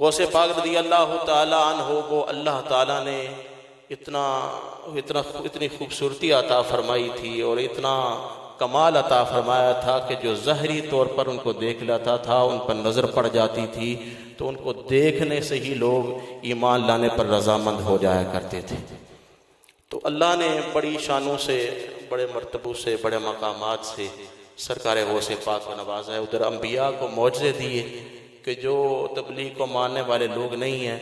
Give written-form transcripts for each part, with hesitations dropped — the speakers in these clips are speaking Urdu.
غوث پاک رضی اللہ تعالی عنہ کو اللہ تعالیٰ نے اتنی خوبصورتی عطا فرمائی تھی اور اتنا کمال عطا فرمایا تھا کہ جو ظاہری طور پر ان کو دیکھ لیتا تھا ان پر نظر پڑ جاتی تھی تو ان کو دیکھنے سے ہی لوگ ایمان لانے پر رضامند ہو جایا کرتے تھے۔ تو اللہ نے بڑی شانوں سے، بڑے مرتبوں سے، بڑے مقامات سے سرکار غوث پاک کو نوازا ہے۔ ادھر انبیاء کو معجزے دیے کہ جو تبلیغ کو ماننے والے لوگ نہیں ہیں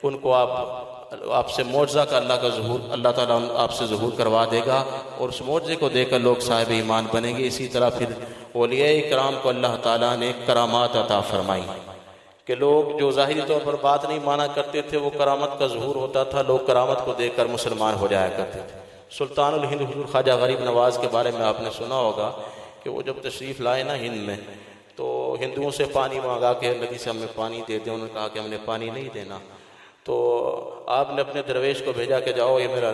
ان کو آپ سے معجزہ کا اللہ تعالیٰ آپ سے ظہور کروا دے گا اور اس معجزے کو دے کر لوگ صاحب ایمان بنیں گے۔ اسی طرح پھر اولیاء کرام کو اللہ تعالیٰ نے کرامات عطا فرمائی کہ لوگ جو ظاہری طور پر بات نہیں مانا کرتے تھے وہ کرامت کا ظہور ہوتا تھا، لوگ کرامت کو دیکھ کر مسلمان ہو جایا کرتے تھے۔ سلطان الہند حضور خواجہ غریب نواز کے بارے میں آپ نے سنا ہوگا کہ وہ جب تشریف لائے نا ہند میں تو ہندوؤں سے پانی مانگا کہ نبی سے ہمیں پانی دے دیں، انہوں نے کہا کہ ہم نے پانی نہیں دینا۔ تو آپ نے اپنے درویش کو بھیجا کہ جاؤ یہ میرا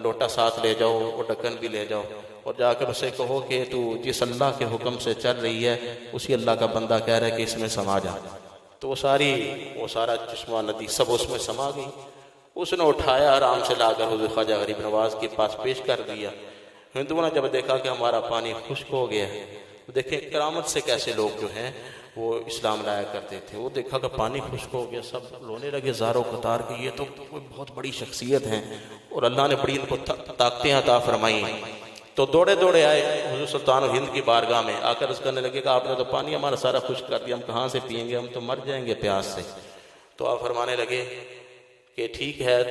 لوٹا ساتھ لے جاؤ اور ڈھکن بھی لے جاؤ اور جا کر اسے کہو کہ تو جس اللہ کے حکم سے چل رہی ہے اسی اللہ کا بندہ کہہ رہا ہے کہ اس میں سما جا۔ تو وہ سارا چشمہ ندی سب اس میں سما گئی۔ اس نے اٹھایا آرام سے لا کر حضور خواجہ غریب نواز کے پاس پیش کر دیا۔ ہندوؤں نے جب دیکھا کہ ہمارا پانی خشک ہو گیا ہے، دیکھیں کرامت سے کیسے لوگ جو ہیں وہ اسلام لایا کرتے تھے، وہ دیکھا کہ پانی خشک ہو گیا، سب رونے لگے زاروں قطار کہ یہ تو کوئی بہت بڑی شخصیت ہیں اور اللہ نے بڑی ان کو طاقتیں عطا فرمائی۔ تو دوڑے آئے حضور سلطان ہند کی بارگاہ میں، آ کر اس کرنے لگے کہ آپ نے تو پانی ہمارا سارا خشک کر دیا، ہم کہاں سے پئیں گے، ہم تو مر جائیں گے پیاس سے۔ تو آپ فرمانے لگے کہ ٹھیک ہے،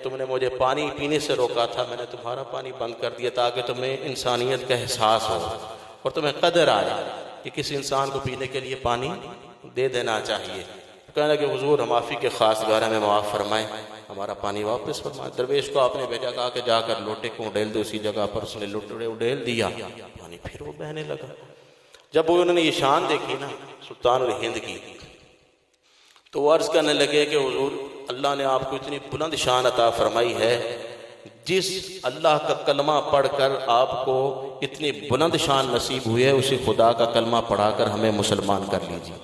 تم نے مجھے پانی پینے سے روکا تھا، میں نے تمہارا پانی بند کر دیا تاکہ تمہیں انسانیت کا احساس ہو اور تمہیں قدر آئے کہ کسی انسان کو پینے کے لیے پانی دے دینا چاہیے۔ کہنے لگے حضور ہم آپ ہی کے خاص گارہ میں معاف فرمائیں، ہمارا پانی واپس فرمائیں۔ درویش کو آپ نے بھیجا، کہا کہ جا کر لوٹے کو اڈیل دو، اسی جگہ پر اس نے لوٹے اڈیل دیا، پانی پھر وہ بہنے لگا۔ جب انہوں نے یہ شان دیکھی نا سلطان الہند کی تو وہ عرض کرنے لگے کہ حضور اللہ نے آپ کو اتنی بلند شان عطا فرمائی ہے، جس اللہ کا کلمہ پڑھ کر آپ کو اتنی بلند شان نصیب ہوئی ہے اسی خدا کا کلمہ پڑھا کر ہمیں مسلمان کر لیجیے۔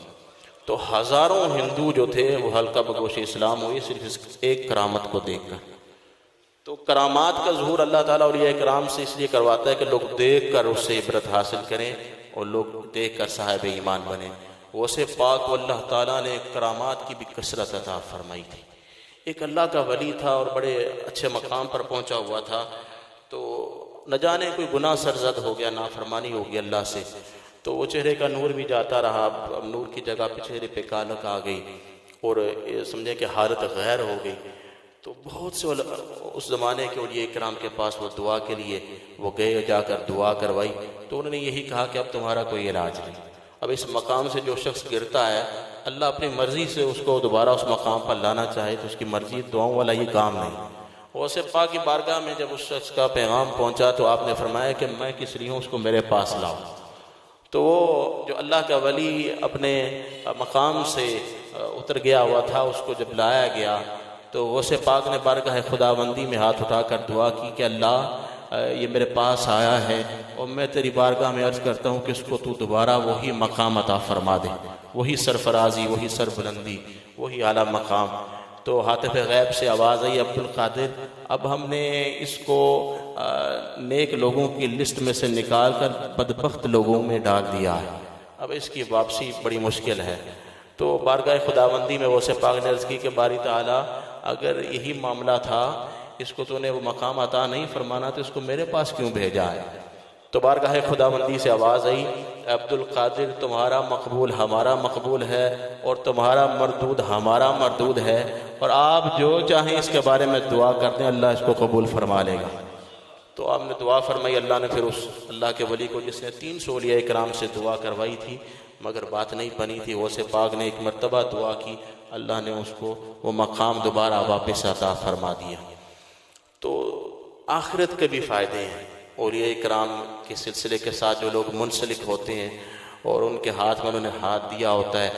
تو ہزاروں ہندو جو تھے وہ حلقہ بگوش اسلام ہوئی صرف اس ایک کرامت کو دیکھ کر۔ تو کرامات کا ظہور اللہ تعالیٰ اولیاء کرام سے اس لیے کرواتا ہے کہ لوگ دیکھ کر اس سے عبرت حاصل کریں اور لوگ دیکھ کر صاحب ایمان بنیں۔ غوث پاک کو اللہ تعالیٰ نے کرامات کی بھی کثرت عطا فرمائی تھی۔ ایک اللہ کا ولی تھا اور بڑے اچھے مقام پر پہنچا ہوا تھا، تو نہ جانے کوئی گناہ سرزد ہو گیا، نافرمانی ہو گئی اللہ سے، تو وہ چہرے کا نور بھی جاتا رہا، نور کی جگہ پہ چہرے پہ کالک آ گئی اور سمجھے کہ حالت غیر ہو گئی۔ تو بہت سے اس زمانے کے اولیاء کرام کے پاس وہ دعا کے لیے وہ گئے، جا کر دعا کروائی تو انہوں نے یہی کہا کہ اب تمہارا کوئی علاج نہیں، اب اس مقام سے جو شخص گرتا ہے اللہ اپنی مرضی سے اس کو دوبارہ اس مقام پر لانا چاہے تو اس کی مرضی دعاؤں والا یہ کام نہیں۔ غوث پاک کی بارگاہ میں جب اس شخص کا پیغام پہنچا تو آپ نے فرمایا کہ میں کس لیے ہوں، اس کو میرے پاس لاؤ۔ تو وہ جو اللہ کا ولی اپنے مقام سے اتر گیا ہوا تھا اس کو جب لایا گیا تو غوث پاک نے بارگاہ خداوندی میں ہاتھ اٹھا کر دعا کی کہ اللہ یہ میرے پاس آیا ہے اور میں تیری بارگاہ میں عرض کرتا ہوں کہ اس کو تو دوبارہ وہی مقام عطا فرما دے، وہی سرفرازی، وہی سربلندی، وہی اعلیٰ مقام۔ تو ہاتف غیب سے آواز آئی عبد القادر اب ہم نے اس کو نیک لوگوں کی لسٹ میں سے نکال کر بدبخت لوگوں میں ڈال دیا ہے، اب اس کی واپسی بڑی مشکل ہے۔ تو بارگاہ خداوندی میں غوث پاک نے عرض کی کہ باری تعالیٰ اگر یہی معاملہ تھا، اس کو تو نے وہ مقام عطا نہیں فرمانا تو اس کو میرے پاس کیوں بھیجا ہے؟ تو بارگاہ خداوندی سے آواز آئی عبد القادر تمہارا مقبول ہمارا مقبول ہے اور تمہارا مردود ہمارا مردود ہے، اور آپ جو چاہیں اس کے بارے میں دعا کر دیں اللہ اس کو قبول فرما لے گا۔ تو آپ نے دعا فرمائی، اللہ نے پھر اس اللہ کے ولی کو جس نے 300 اولیاء کرام سے دعا کروائی تھی مگر بات نہیں بنی تھی، غوث پاک نے ایک مرتبہ دعا کی، اللہ نے اس کو وہ مقام دوبارہ واپس عطا فرما دیا۔ تو آخرت کے بھی فائدے ہیں، اولیاء کرام کے سلسلے کے ساتھ جو لوگ منسلک ہوتے ہیں اور ان کے ہاتھ میں انہوں نے ہاتھ دیا ہوتا ہے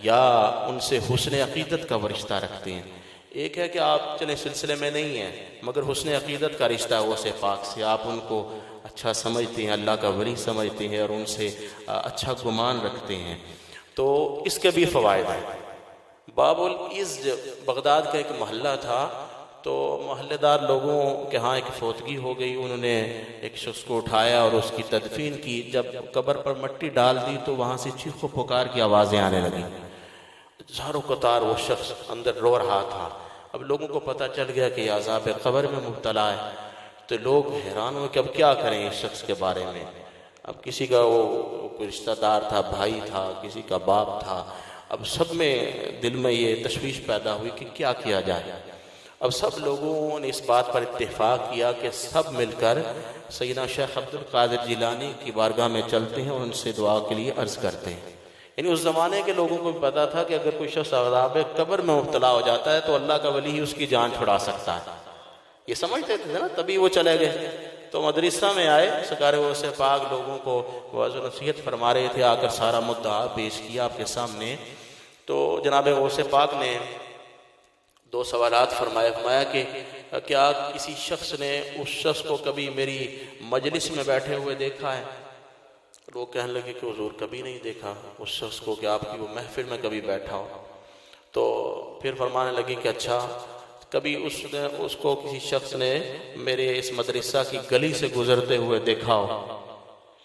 یا ان سے حسن عقیدت کا رشتہ رکھتے ہیں۔ ایک ہے کہ آپ چلے سلسلے میں نہیں ہیں مگر حسن عقیدت کا رشتہ ہے غوث پاک سے، آپ ان کو اچھا سمجھتے ہیں، اللہ کا ولی سمجھتے ہیں اور ان سے اچھا گمان رکھتے ہیں، تو اس کے بھی فوائد ہیں۔ باب العز بغداد کا ایک محلہ تھا، تو محلے دار لوگوں کے ہاں ایک فوتگی ہو گئی، انہوں نے ایک شخص کو اٹھایا اور اس کی تدفین کی۔ جب قبر پر مٹی ڈال دی تو وہاں سے چیخ و پکار کی آوازیں آنے لگیں، ہزاروں قطار وہ شخص اندر رو رہا تھا۔ اب لوگوں کو پتہ چل گیا کہ یہ عذاب قبر میں مبتلا ہے، تو لوگ حیران ہوئے کہ اب کیا کریں اس شخص کے بارے میں۔ اب کسی کا وہ کوئی رشتہ دار تھا، بھائی تھا، کسی کا باپ تھا، اب سب میں دل میں یہ تشویش پیدا ہوئی کہ کیا کیا جائے۔ اب سب لوگوں نے اس بات پر اتفاق کیا کہ سب مل کر سیدنا شیخ عبد القادر جیلانی کی بارگاہ میں چلتے ہیں اور ان سے دعا کے لیے عرض کرتے ہیں۔ یعنی اس زمانے کے لوگوں کو بھی پتا تھا کہ اگر کوئی شخص عذاب قبر میں مبتلا ہو جاتا ہے تو اللہ کا ولی ہی اس کی جان چھڑا سکتا ہے، یہ سمجھتے تھے نا، تبھی وہ چلے گئے۔ تو مدرسہ میں آئے، سرکار غوث پاک لوگوں کو وعظ و نصیحت فرما رہے تھے، آ کر سارا مدعا پیش کیا آپ کے سامنے۔ تو جناب غوث پاک نے دو سوالات فرمایا کہ کیا کسی شخص نے اس شخص کو کبھی میری مجلس میں بیٹھے ہوئے دیکھا ہے؟ لوگ کہنے لگے کہ حضور کبھی نہیں دیکھا اس شخص کو کہ آپ کی وہ محفل میں کبھی بیٹھا ہو۔ تو پھر فرمانے لگے کہ اچھا کبھی اس کو کسی شخص نے میرے اس مدرسہ کی گلی سے گزرتے ہوئے دیکھا ہو؟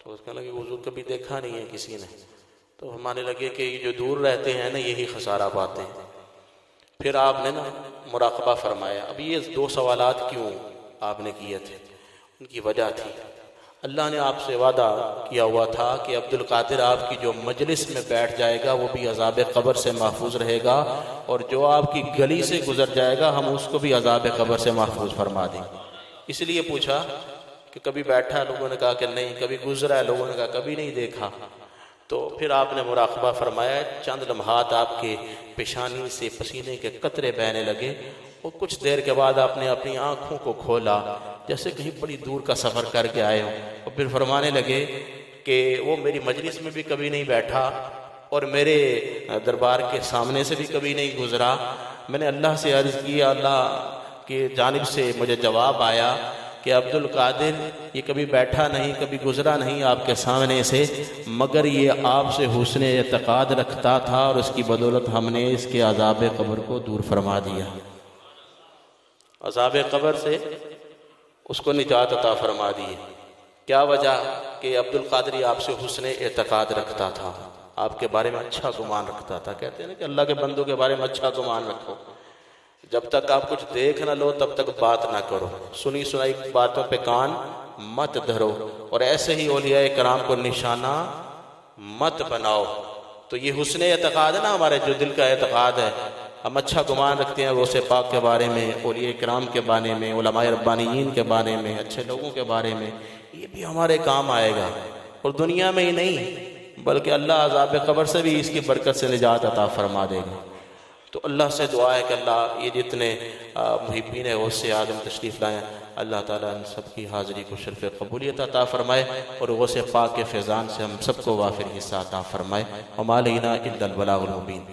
تو اس کہنے لگے حضور کبھی دیکھا نہیں ہے کسی نے۔ تو فرمانے لگے کہ یہ جو دور رہتے ہیں نا یہی خسارہ پاتے ہیں۔ پھر آپ نے نا مراقبہ فرمایا۔ اب یہ دو سوالات کیوں آپ نے کیے تھے؟ ان کی وجہ تھی، اللہ نے آپ سے وعدہ کیا ہوا تھا کہ عبد القادر آپ کی جو مجلس میں بیٹھ جائے گا وہ بھی عذاب قبر سے محفوظ رہے گا، اور جو آپ کی گلی سے گزر جائے گا ہم اس کو بھی عذاب قبر سے محفوظ فرما دیں گے۔ اس لیے پوچھا کہ کبھی بیٹھا؟ لوگوں نے کہا کہ نہیں۔ کبھی گزرا ہے؟ لوگوں نے کہا کبھی نہیں دیکھا۔ تو پھر آپ نے مراقبہ فرمایا، چند لمحات آپ کے پیشانی سے پسینے کے قطرے بہنے لگے، اور کچھ دیر کے بعد آپ نے اپنی آنکھوں کو کھولا جیسے کہیں بڑی دور کا سفر کر کے آئے ہوں، اور پھر فرمانے لگے کہ وہ میری مجلس میں بھی کبھی نہیں بیٹھا اور میرے دربار کے سامنے سے بھی کبھی نہیں گزرا۔ میں نے اللہ سے عرض کیا، اللہ کی جانب سے مجھے جواب آیا کہ عبد القادر یہ کبھی بیٹھا نہیں، کبھی گزرا نہیں آپ کے سامنے سے، مگر یہ آپ سے حسن اعتقاد رکھتا تھا، اور اس کی بدولت ہم نے اس کے عذاب قبر کو دور فرما دیا، عذاب قبر سے اس کو نجات عطا فرما دی۔ کیا وجہ؟ کہ عبد القادر آپ سے حسن اعتقاد رکھتا تھا، آپ کے بارے میں اچھا گمان رکھتا تھا۔ کہتے ہیں نا کہ اللہ کے بندوں کے بارے میں اچھا گمان رکھو، جب تک آپ کچھ دیکھ نہ لو تب تک بات نہ کرو، سنی سنائی باتوں پہ کان مت دھرو، اور ایسے ہی اولیاء کرام کو نشانہ مت بناؤ۔ تو یہ حسن اعتقاد ہے نا ہمارے جو دل کا اعتقاد ہے، ہم اچھا گمان رکھتے ہیں غوث پاک کے بارے میں، اولیاء کرام کے بارے میں، علماء ربانیین کے بارے میں، اچھے لوگوں کے بارے میں، یہ بھی ہمارے کام آئے گا، اور دنیا میں ہی نہیں بلکہ اللہ عذاب قبر سے بھی اس کی برکت سے نجات عطا فرما دے گا۔ تو اللہ سے دعا ہے کہ اللہ یہ جتنے محبین غوث اعظم تشریف لائیں، اللہ تعالیٰ ان سب کی حاضری کو شرف قبولیت عطا فرمائے، اور غوث پاک کے فیضان سے ہم سب کو وافر حصہ عطا فرمائے۔ وما علینا الا البلاغ المبین۔